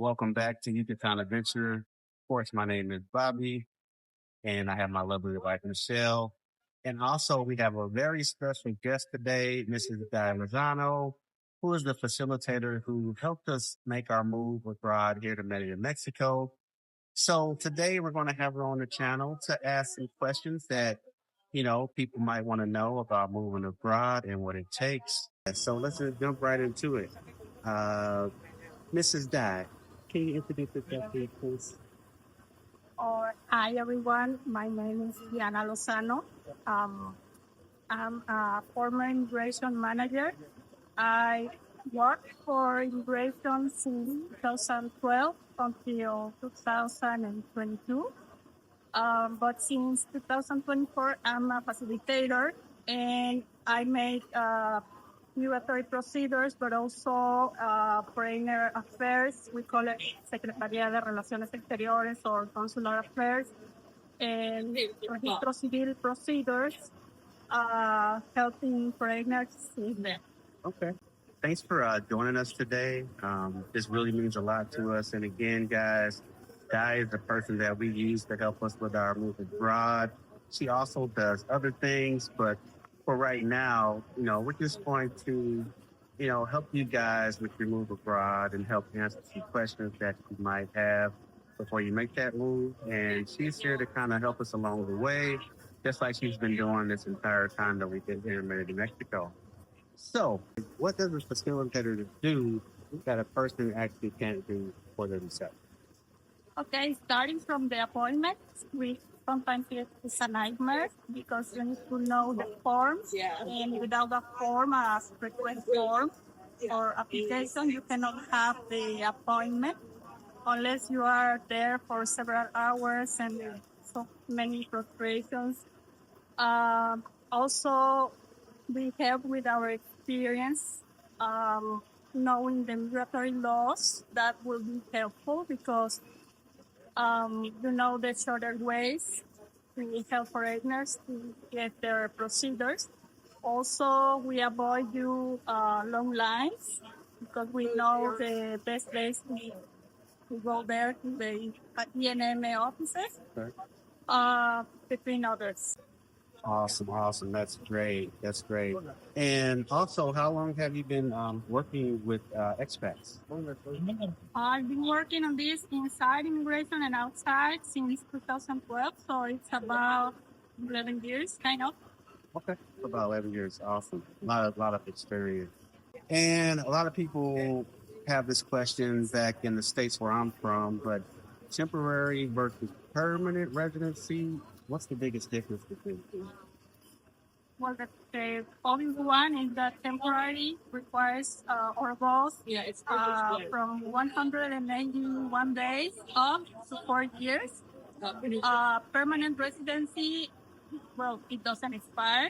Welcome back to Yucatan Adventure. Of course, my name is Bobby, and I have my lovely wife, Michelle. And also, we have a very special guest today, Mrs. Lozano, who is the facilitator who helped us make our move abroad here to Merida, Mexico. So today we're going to have her on the channel to ask some questions that, people might want to know about moving abroad and what it takes. So let's just jump right into it. Uh, Mrs. Di, can you introduce yourself, please? Or hi everyone, my name is Diana Lozano. Um, I'm a former immigration manager. I worked for immigration since 2012 until 2022. But since 2024, I'm a facilitator and I make migratory procedures, but also foreigner affairs. We call it Secretaría de Relaciones Exteriores or Consular Affairs and registro civil procedures, helping foreigners in there. Okay. Thanks for joining us today. This really means a lot to us. And again, guys, Di is the person that we use to help us with our move abroad. She also does other things, but for right now, we're just going to, help you guys with your move abroad and help answer some questions that you might have before you make that move. And she's here to kind of help us along the way, just like she's been doing this entire time that we've been here in Merida, Mexico. So, what does a facilitator do that a person actually can't do for themselves? Okay, starting from the appointment, we sometimes it's a nightmare because you need to know the forms, and without the form, a request form or application, you cannot have the appointment unless you are there for several hours and so many frustrations. Also, we help with our experience, knowing the migratory laws. That will be helpful because you know the shorter ways to help foreigners to get their procedures. Also, we avoid you long lines because we know the best place to go there to the ENM offices, Okay. between others. Awesome. That's great. That's great. And also, how long have you been working with expats? I've been working on this inside immigration and outside since 2012, so it's about 11 years, kind of. Okay, for about 11 years. Awesome. A lot of experience. And a lot of people have this question back in the states where I'm from, but temporary versus permanent residency, what's the biggest difference between the two? Well, the obvious one is that temporary requires or goes from 181 days up to 4 years. Permanent residency, well, it doesn't expire.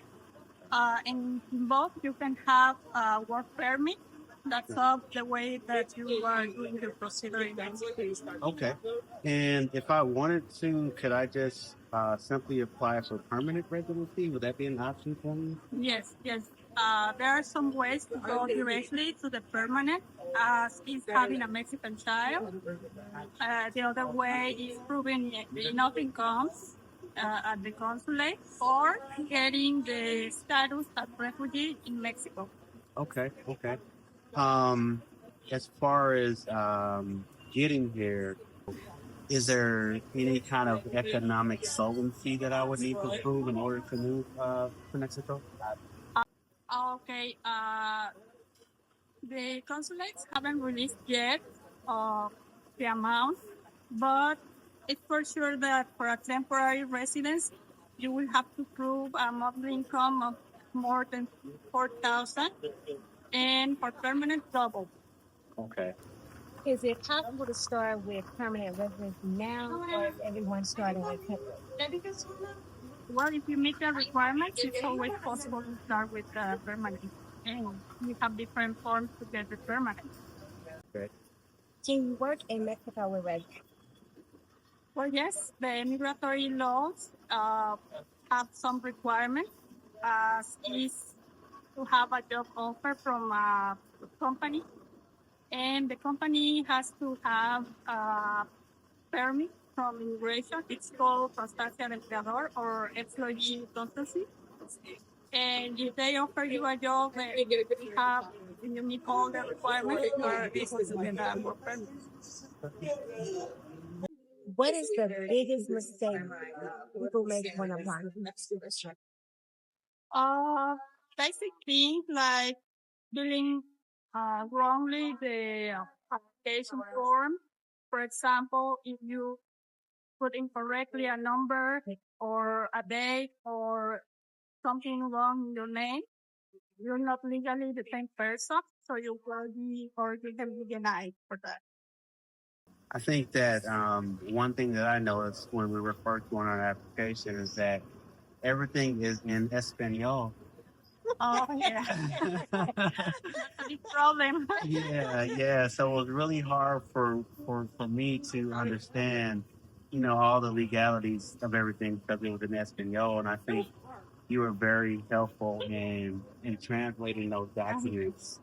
In both, you can have a work permit. That's up the way that you are doing the procedure in Mexico. Okay. And if I wanted to, could I just simply apply for permanent residency? Would that be an option for me? Yes. There are some ways to go directly to the permanent, as is having a Mexican child. The other way is proving enough incomes at the consulate or getting the status as refugee in Mexico. Okay. As far as getting here, is there any kind of economic solvency that I would need to prove in order to move to Mexico? Okay, the consulates haven't released yet the amount, but it's for sure that for a temporary residence, you will have to prove a monthly income of more than 4,000, and for permanent, double. Okay. Is it possible to start with permanent residency now, or is everyone starting with temporary? Well, if you meet the requirements, it's always possible to start with permanent. And we have different forms to get the permanent. Okay. Can you work in Mexico with residents? Well, yes, the migratory laws have some requirements, as is to have a job offer from a company and the company has to have a permit from immigration. It's called Constancia de Empleador or Employee Constancy. And if they offer you a job and you meet all the requirements, you are able to get a work permit. What is the biggest mistake people make when applying? Uh, Basic things like filling wrongly the application form. For example, if you put incorrectly a number or a date or something wrong in your name, you're not legally the same person, so you will be or you can be denied for that. I think that one thing that I noticed when we were first going on our application is that everything is in Espanol. Oh yeah, that's a big problem. Yeah. So it was really hard for me to understand, all the legalities of everything because it was in Espanol. And I think you were very helpful in translating those documents,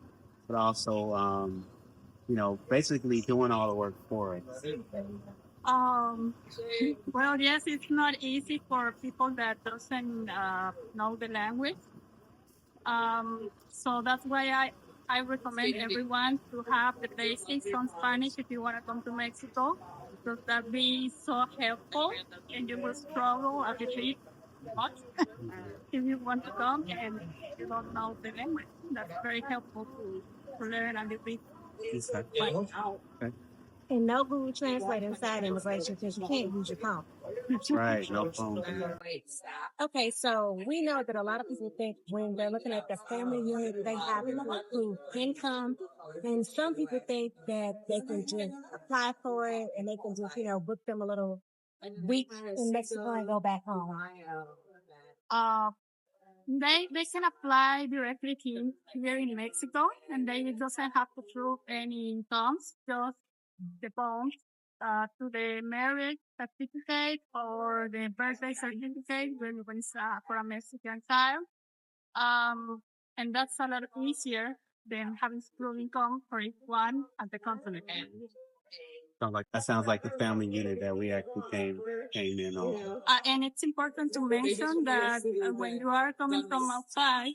but also, basically doing all the work for us. Um, well, yes, it's not easy for people that doesn't know the language. So that's why I recommend everyone to have the basics on Spanish if you want to come to Mexico, because that be so helpful, and you will struggle a bit much if you want to come and you don't know the language. That's very helpful to learn a little bit. Okay. And no Google Translate inside immigration because you can't use your phone. That's right. No phone. Okay, so we know that a lot of people think when they're looking at the family unit, they have to include income. And some people think that they can just apply for it and they can just, book them a little week in Mexico and go back home. They can apply directly here in Mexico, and they doesn't have to prove any incomes, just the bonds to the marriage certificate or the birthday certificate when it's for a Mexican child. And that's a lot easier than having to prove income for each one at the consulate. That sounds like the family unit that we actually came in on. And it's important to mention that when you are coming from outside,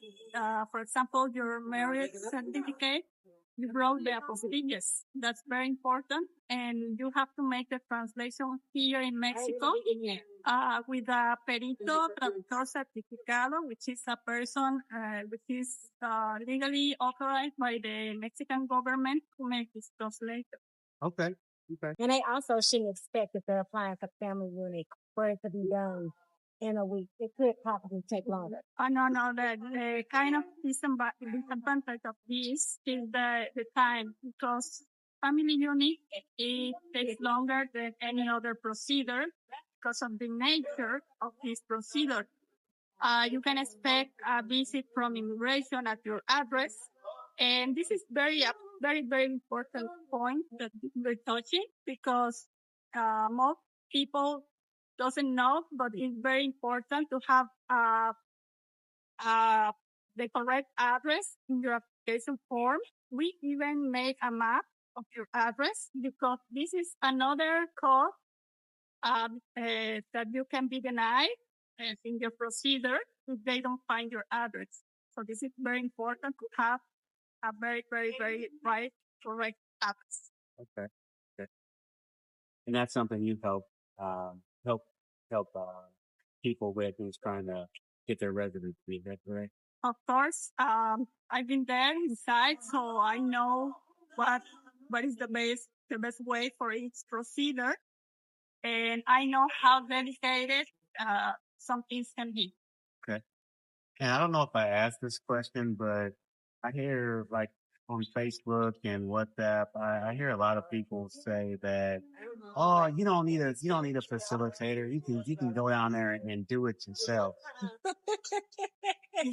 for example, your marriage certificate, you wrote the apostillas. That's very important. And you have to make the translation here in Mexico with a perito traductor certificado, which is a person which is legally authorized by the Mexican government to make this translation. Okay. And they also shouldn't expect if they're applying for family unit for it to be done in a week. It could probably take longer. No. The kind of disadvantage of this is the time, because family unit, it takes longer than any other procedure because of the nature of this procedure. You can expect a visit from immigration at your address. And this is very, very important point that we're touching, because most people doesn't know, but it's very important to have the correct address in your application form. We even make a map of your address, because this is another cause that you can be denied in your procedure if they don't find your address. So this is very important to have a very correct address. Okay. And that's something you help people with who's trying to get their residency. Is that correct? Of course, I've been there inside, so I know what is the best way for each procedure, and I know how dedicated some things can be. Okay. And I don't know if I asked this question, but I hear like on Facebook and WhatsApp, I hear a lot of people say that, oh, you don't need a facilitator. You can go down there and do it yourself.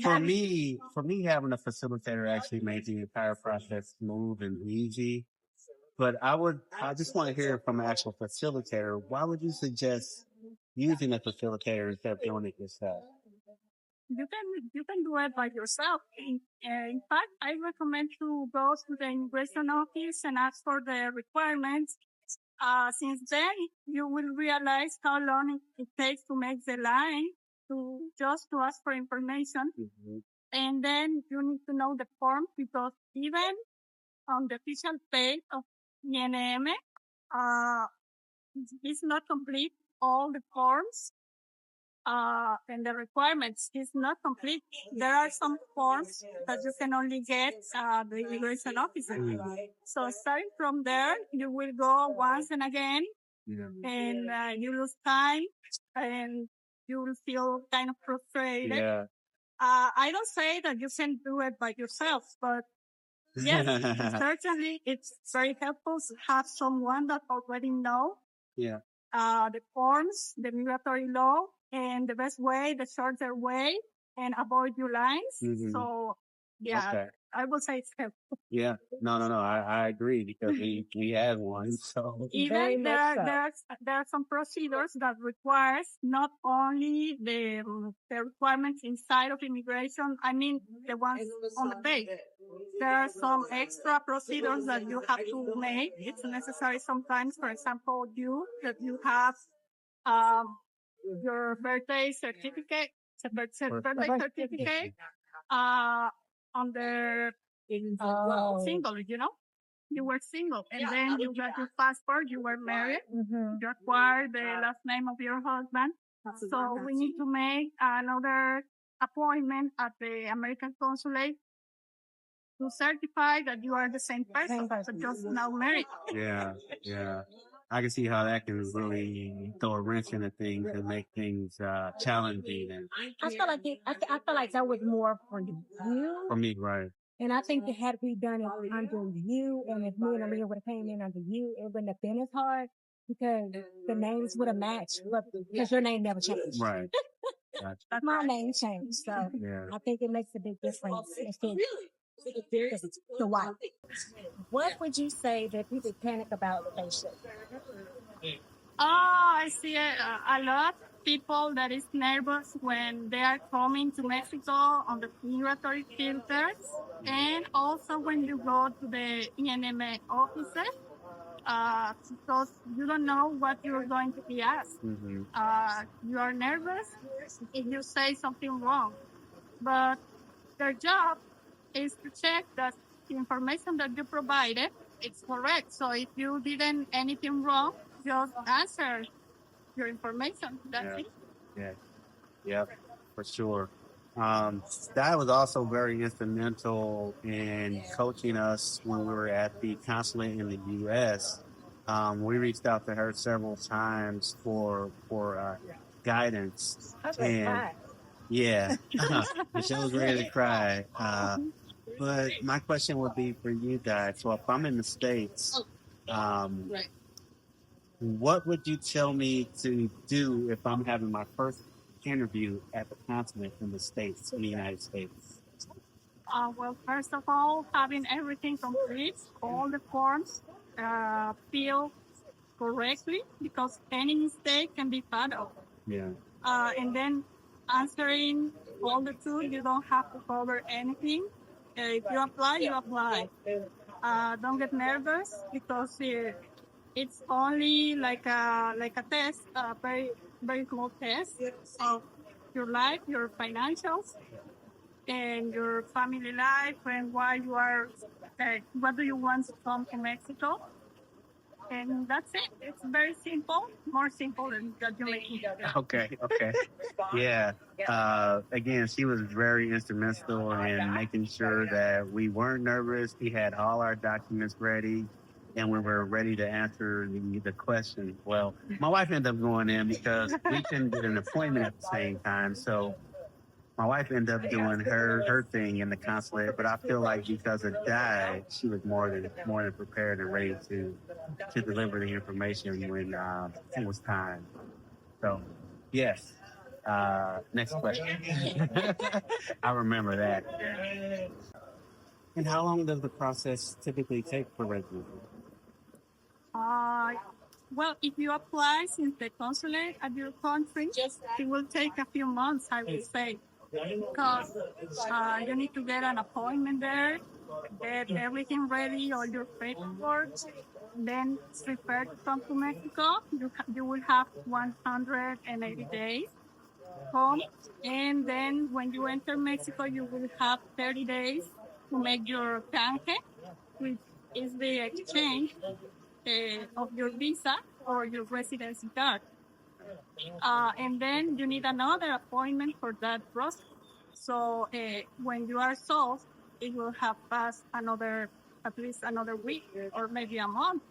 For me, having a facilitator actually made the entire process smooth and easy. But I just want to hear from an actual facilitator. Why would you suggest using a facilitator instead of doing it yourself? you can do it by yourself. In fact, I recommend to go to the immigration office and ask for the requirements. Since then, you will realize how long it takes to make the line to ask for information. Mhm. And then you need to know the form because even on the official page of INM, uh, it's not complete. All the forms and the requirements is not complete. There are some forms that you can only get the immigration officer. So starting from there, you will go once and again, Yeah. and you lose time, and you will feel kind of frustrated. Yeah. I don't say that you can do it by yourself, but yes, certainly it's very helpful to have someone that already know Yeah. the forms, the migratory law, and the best way, the shorter way, and avoid your lines. Mhm. So, yeah, Okay. I would say it's helpful. Yeah. No. I agree because we had one. So Very Even there much are, so. there are some procedures that requires not only the requirements inside of immigration. I mean, the ones on the page. There are some extra procedures that you have to make. It's necessary sometimes. For example, that you have um, your birthday certificate, birthday certificate, on the single, you were single, and then you got your passport, you were married, you acquired the last name of your husband. So we need to make another appointment at the American consulate to certify that you are the same person, so just now married. yeah. Yeah. I can see how that can really throw a wrench into things and make things challenging. And I feel like I feel like that was more for you, for me, right? and I think it had to be done under you. And if me and Aaliyah would have came in under you, it wouldn't have been as hard because the names would have matched. But because your name never changed, Right. Gotcha. my name changed, so Yeah. I think it makes a big difference. If it's the why. What would you say that people panic about relationships? I see a lot of people that is nervous when they are coming to Mexico on the migratory filters, and also when you go to the INM offices, because you don't know what you're going to be asked. Mm-hmm. You are nervous if you say something wrong, but their job is to check that the information that you provided is correct. So if you didn't anything wrong, just answer your information. That's Yeah. it. Yeah. Yep. For sure. That was also very instrumental in coaching us when we were at the consulate in the U.S. We reached out to her several times for guidance, Okay, and fine. yeah, Michelle was ready to cry. But my question would be for you guys. So if I'm in the States, um, what would you tell me to do if I'm having my first interview at the consulate in the States, in the United States? Well, first of all, having everything complete, all the forms filled correctly, because any mistake can be fatal. Yeah. And then answering all the truth, you don't have to cover anything. If you apply, you apply. Don't get nervous because it's only like a test, a very very small test of your life, your financials, and your family life, and why you are. What do you want to come to Mexico? And that's it. It's very simple, more simple than that you may think. Okay. Okay. Yeah. Again, she was very instrumental in making sure that we weren't nervous. We had all our documents ready, and we were ready to answer the question. Well, my wife ended up going in because we couldn't get an appointment at the same time. So my wife ended up doing her thing in the consulate, but I feel like because of that, she was more than prepared and ready to deliver the information when it was time. So, yes. Next question. I remember that. And how long does the process typically take for residency? Uh, well, if you apply since the consulate at your country, it will take a few months, I would say. because you need to get an appointment there, get everything ready, all your paperwork, then prepare to come to Mexico. You will have 180 days home, and then when you enter Mexico, you will have 30 days to make your canje, which is the exchange of your visa or your residency card. And then you need another appointment for that process. So when you are solved, it will have passed at least another week or maybe a month.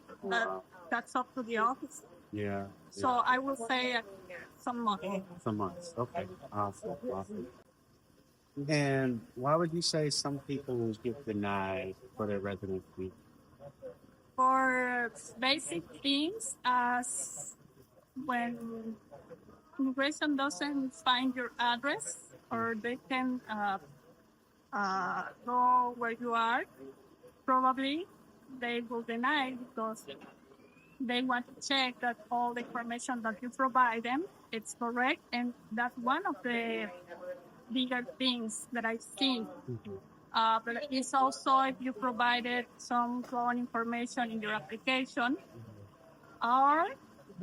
That's up to the office. Yeah. So I will say some months. Some months. Okay. Awesome. Awesome. And why would you say some people get denied for their residency? For basic things as when immigration doesn't find your address or they can know where you are, probably they will deny because they want to check that all the information that you provide them it's correct, and that's one of the bigger things that I've seen. But it's also if you provided some wrong information in your application, or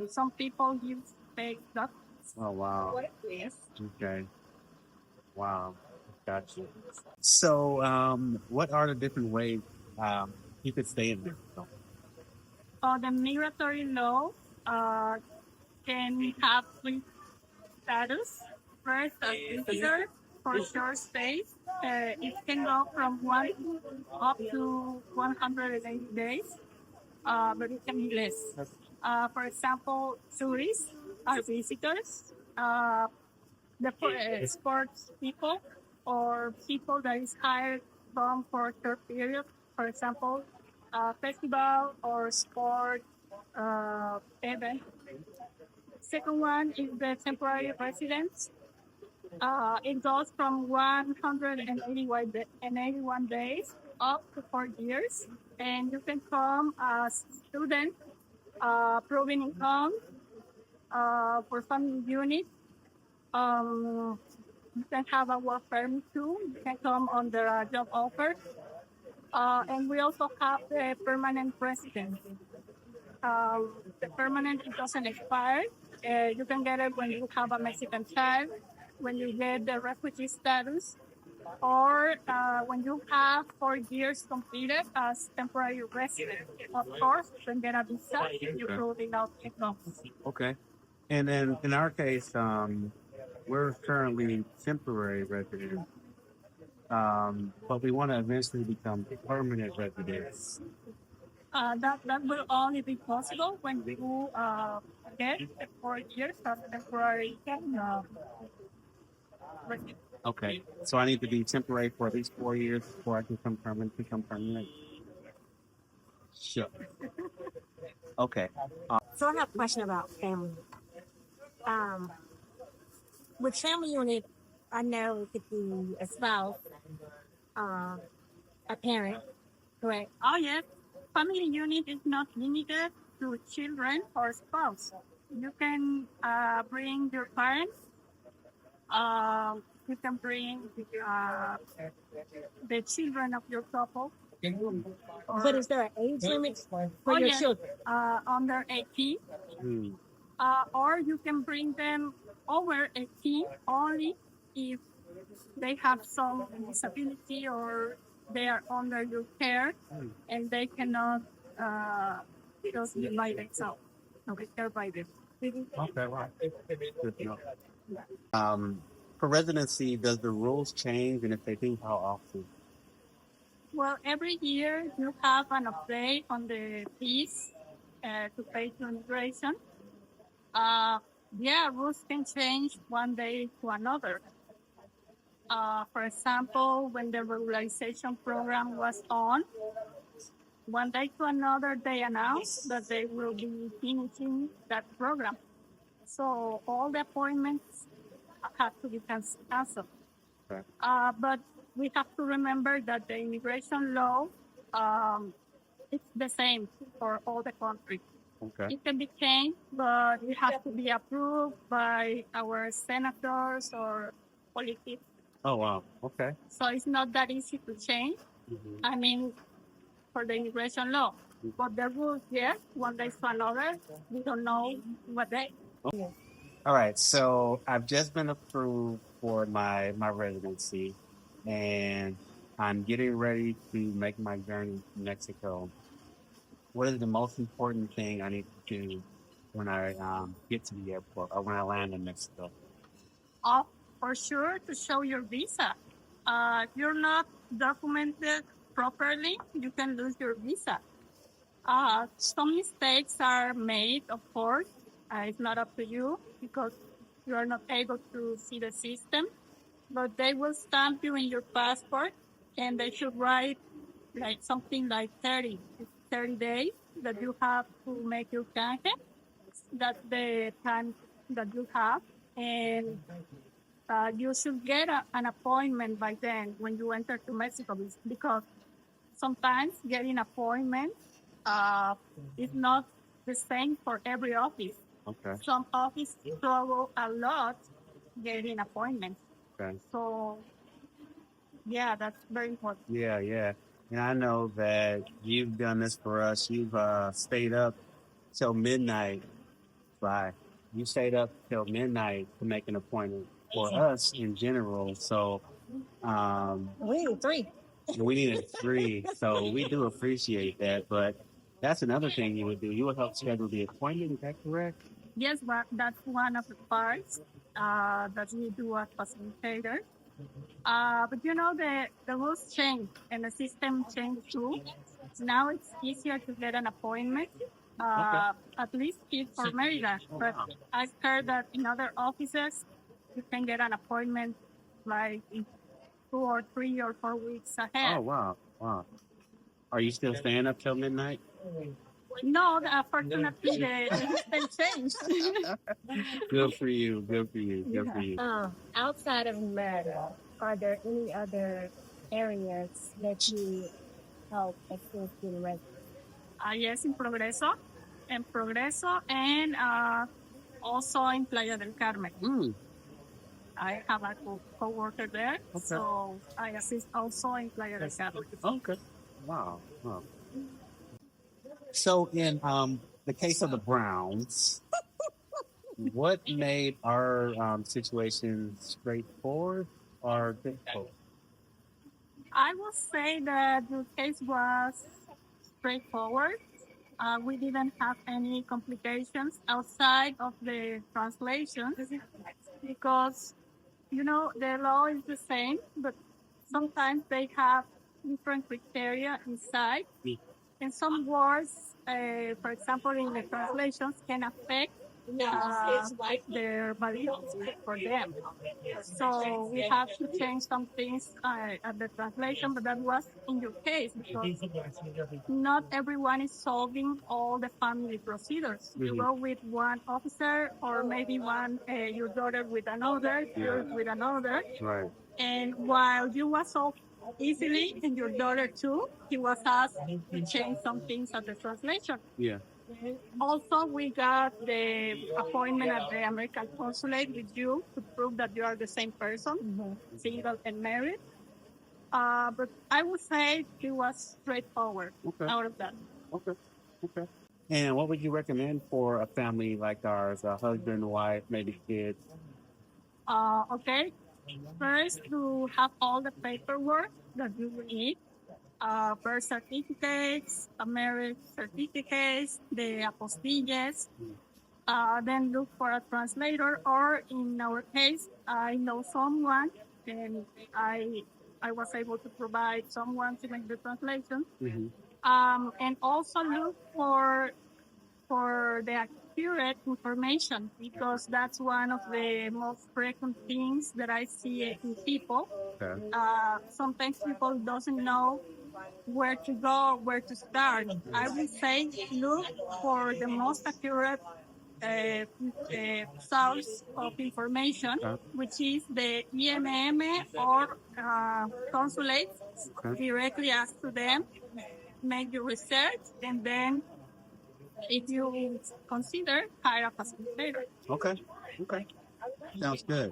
some people give fake documents. Oh, wow. Yes. Okay. Wow. Gotcha. So, what are the different ways you could stay in Mexico? The migratory law can have three status. First, as visitor for short stays. It can go from 1 up to 180 days, but it can be less. For example, tourists are visitors. The sports people or people that is hired from for short period, for example, festival or sport event. Second one is the temporary residence. It goes from 181 days up to 4 years, and you can come as student, proving income, for family unit. You can have a work permit too. You can come under a job offer. And we also have the permanent residence. The permanent, it doesn't expire. You can get it when you have a Mexican child, when you get the refugee status, or when you have 4 years completed as temporary resident. Of course, you can get a visa if you prove enough income. Okay. And then in our case, we're currently temporary residents, but we want to eventually become permanent residents. That will only be possible when you get 4 years of temporary residence. Okay. So I need to be temporary for at least 4 years before I can become permanent. Sure. Okay. So I have a question about family. With family unit, I know it could be a spouse, a parent, correct? Oh, yes. Family unit is not limited to children or spouse. You can bring your parents. You can bring the children of your couple. But is there an age limit for your yes, children? Under 18. Or you can bring them over 18 only if they have some disability or they are under your care and they cannot just live by themselves. No, be care by them. Okay. Wow. Good to know. For residency, does the rules change, and if they do, how often? Well, every year you have an update on the fees to pay to immigration. Rules can change one day to another. For example, when the regularization program was on, one day to another they announced that they will be finishing that program. So all the appointments have to be canceled. Okay. But we have to remember that the immigration law it's the same for all the countries. Okay. It can be changed, but it has to be approved by our senators or politics Oh, wow. Okay. So it's not that easy to change. Mhm. I mean, for the immigration law. But the rules, yes, one day to another, we don't know what day. All right. So I've just been approved for my residency, and I'm getting ready to make my journey to Mexico. What is the most important thing I need to do when I get to the airport or when I land in Mexico? Oh, for sure, to show your visa. If you're not documented properly, you can lose your visa. Some mistakes are made, of course. It's not up to you because you are not able to see the system, but they will stamp you in your passport and they should write like something like 30 days that you have to make your canje. That's the time that you have. And you should get an appointment by then when you enter to Mexico because sometimes getting appointment uh, is not the same for every office. Okay. Some offices struggle a lot getting appointments. Okay. So yeah, that's very important. Yeah, yeah. And I know that you've done this for us. You've stayed up till midnight. Bye. You stayed up till midnight to make an appointment for us in general. So We need 3. we needed 3. So we do appreciate that. But that's another thing you would do. You would help schedule the appointment. Is that correct? Yes, but that's one of the parts that we do as facilitator. But you know, the rules change and the system changed too. Now it's easier to get an appointment, at least for Maryland. But I've heard that in other offices, you can get an appointment like in 2 or 3 or 4 weeks ahead. Oh, wow. Wow. Are you still staying up till midnight? No, unfortunately, the system changed. Good for you. Good for you. Good for you. Outside of Maryland, are there any other areas that you help assist in residency? Yes, in Progreso, and also in Playa del Carmen. Mm, I have a co-worker there, Okay. so I assist also in Playa del Carmen. okay. Wow. Wow. So in the case of the Browns, what made our situation straightforward or difficult? I will say that the case was straightforward. We didn't have any complications outside of the translation because, you know, the law is the same, but sometimes they have different criteria inside. And some words, for example, in the translations can affect their validity for them. So we have to change some things at the translation, but that was in your case because not everyone is solving all the family procedures. You go with one officer or maybe one, your daughter with another, yours with another. Right. And while you was solved easily and your daughter too, he was asked to change some things at the translation. Yeah. Also, we got the appointment at the American consulate with you to prove that you are the same person, single and married. But I would say it was straightforward Okay. out of that. Okay. Okay. And what would you recommend for a family like ours, a husband, wife, maybe kids? Okay, first to have all the paperwork that you will need. Birth certificates, marriage certificates, the apostilles. Then look for a translator, or in our case, I know someone, and I was able to provide someone to make the translation. Mm-hmm. And also look for the accurate information because that's one of the most frequent things that I see in people. Okay. Sometimes people doesn't know where to go, where to start. I would say look for the most accurate source of information, which is the EMM or consulate. Directly ask to them, make your research, and then if you consider, hire a facilitator. Okay. Okay. Sounds good.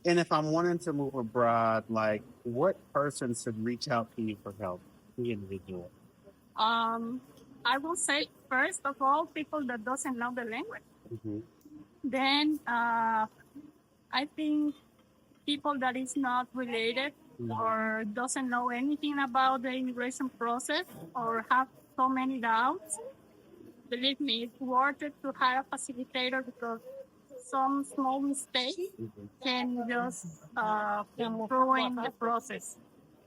And if I'm wanting to move abroad, like what person should reach out to you for help? The individual. Um, I will say first of all, people that doesn't know the language. Mm-hmm. Then I think people that is not related or doesn't know anything about the immigration process or have so many doubts. Believe me, it's worth it to hire a facilitator because some small mistake Mm-hmm. can just ruin the process.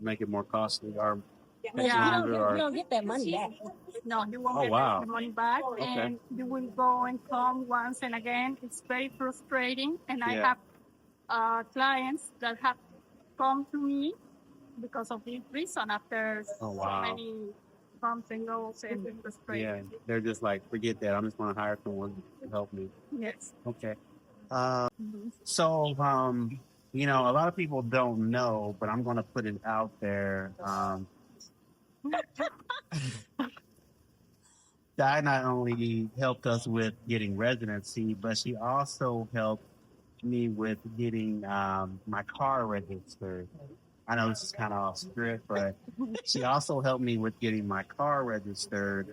Make it more costly or take Yeah, longer you or don't get that money back. No, you won't oh get wow. the money back, Okay. and you will go and come once and again. It's very frustrating, and I Yeah. have clients that have come to me because of this reason after Oh so wow. many comes and goes and it's frustrating. Yeah. They're just like, forget that. I'm just gonna hire someone to help me. Yes. Okay. Mhm. So you know, a lot of people don't know, but I'm gonna put it out there. Di not only helped us with getting residency, but she also helped me with getting my car registered. I know this is kind of off script, but she also helped me with getting my car registered.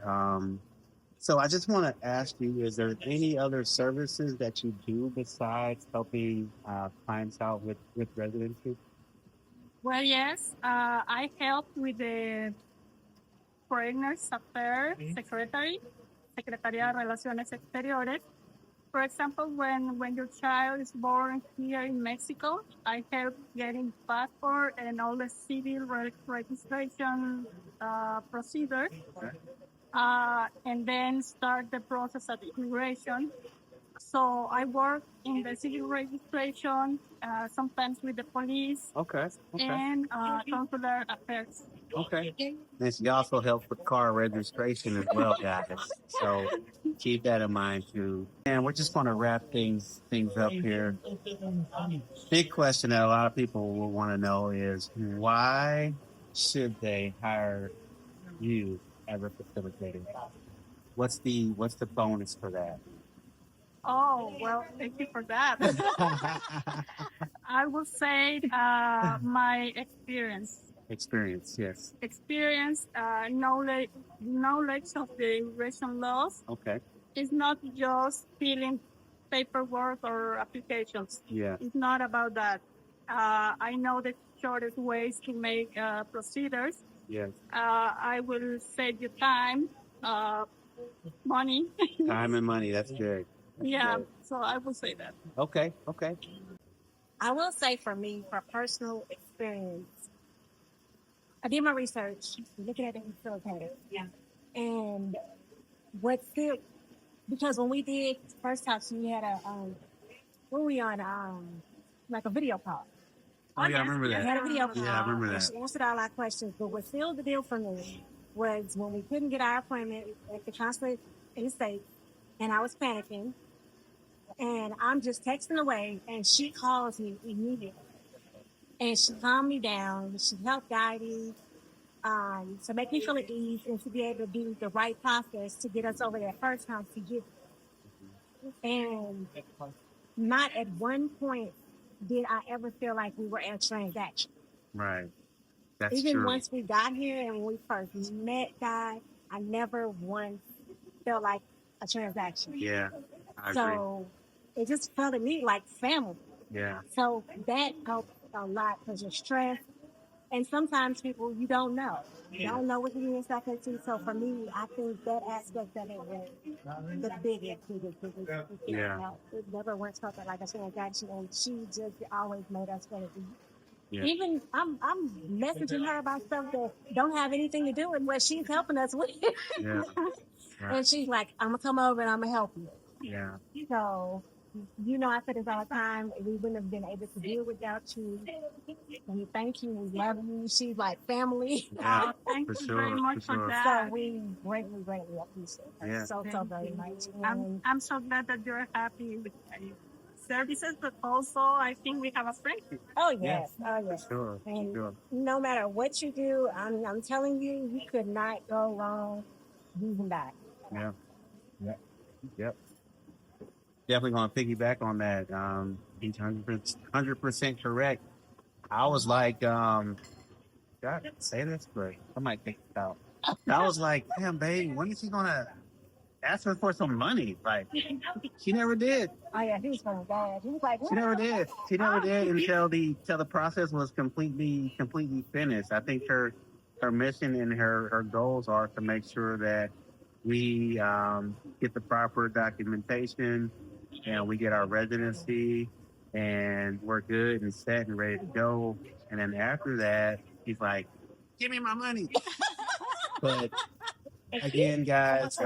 So I just want to ask you, is there any other services that you do besides helping clients out with residency? Well, yes, I help with the Foreigners Affairs Secretary, Secretaría de Relaciones Exteriores. For example, when your child is born here in Mexico, I help getting passport and all the civil registration procedure, Okay. and then start the process of immigration. So I work in the civil registration, sometimes with the police Okay. Okay. and consular affairs. Okay. And she also helps with car registration as well, guys. So keep that in mind too. And we're just going to wrap things up here. Big question that a lot of people will want to know is why should they hire you as a facilitator? What's the bonus for that? Oh, well, thank you for that. I would say my Experience, yes. knowledge of the immigration laws. Okay. It's not just filling paperwork or applications. Yeah. It's not about that. I know the shortest ways to make procedures. Yes. I will save you time, money. Time and money. That's good. That's Yeah, good. so I will say that. Okay. Okay. I will say for me, for personal experience, I did my research looking at the facilitator. Yeah. And what's good, because when we did first talk, we had when we on like a video call. Oh yeah, I remember We that. had a video call. Yeah, I remember and that. she answered all our questions. But what sealed the deal for me was when we couldn't get our appointment at the consulate in the States, and I was panicking, and I'm just texting away, and she calls me immediately. And she calmed me down. She helped guide me to make me feel at ease and to be able to do the right process to get us over that first time to get. And not at one point did I ever feel like we were in a transaction. Right. That's Even true. once we got here and when we first met, Guy, I never once felt like a transaction. Yeah. I agree. So it just felt to me like family. Yeah. So that helped a lot because you're stressed. And sometimes people, you don't know. You don't know what you stuff into. So for me, I think that aspect of it was the biggest. Yeah. It never went something like a transaction. And she just always made us feel it. Yeah. Even I'm messaging her about stuff that don't have anything to do with what she's helping us with. Yeah. Right. And she's like, I'm gonna come over and I'm gonna help you. Yeah. So, I say this all the time. We wouldn't have been able to do it without you. We thank you. We love you. She's like family. Yeah. Thank For you sure. very much For for sure. that. So we greatly, greatly appreciate her. Yeah. So very much. I'm so glad that you're happy with my services, but also I think we have a friendship. Oh yes. Oh For yes. sure. For And sure. no matter what you do, I'm telling you, you could not go wrong using that. Yeah. Yep. Yep. Definitely going to piggyback on that. He's 100% correct. I was like, God, say this, but I might take it out. I was like, damn, babe, when is he gonna ask her for some money? Like, she never did. Oh yeah, he was from bad. He was like, She never did. She never did until the process was completely finished. I think her mission and her goals are to make sure that we get the proper documentation and we get our residency and we're good and set and ready to go. And then after that, he's like, "Give me my money." But again, guys,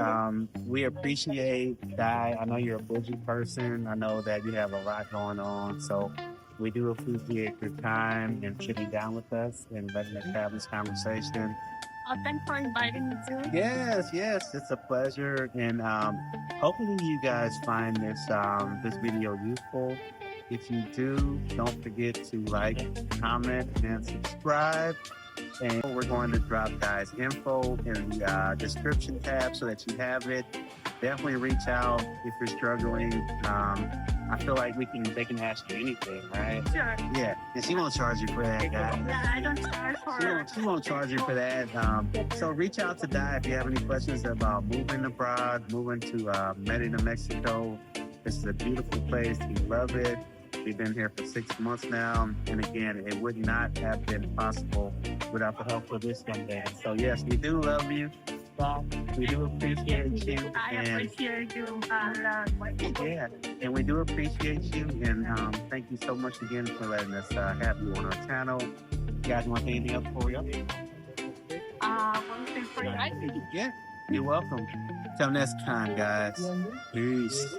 we appreciate Di. I know you're a busy person. I know that you have a lot going on. So we do appreciate your time and sitting down with us and letting us have this conversation. Thanks for inviting me too. Yes, it's a pleasure. And hopefully you guys find this video useful. If you do, don't forget to like, comment, and subscribe. And we're going to drop guys' info in the description tab so that you have it. Definitely reach out if you're struggling. I feel like they can ask you anything, right? Sure. Yeah, and she won't charge you for that, guys. Yeah, I don't charge for She won't charge you for that. So reach out to Di if you have any questions about moving abroad, moving to Merida, Mexico. This is a beautiful place. We love it. We've been here for 6 months now. And again, it would not have been possible without the help of this young man. So yes, we do love you. We do appreciate you. I appreciate you. Yeah, and we do appreciate you. And thank you so much again for letting us have you on our channel. You guys want anything else for you? One thing for you. Yeah, you're welcome. Till next time, guys. Peace.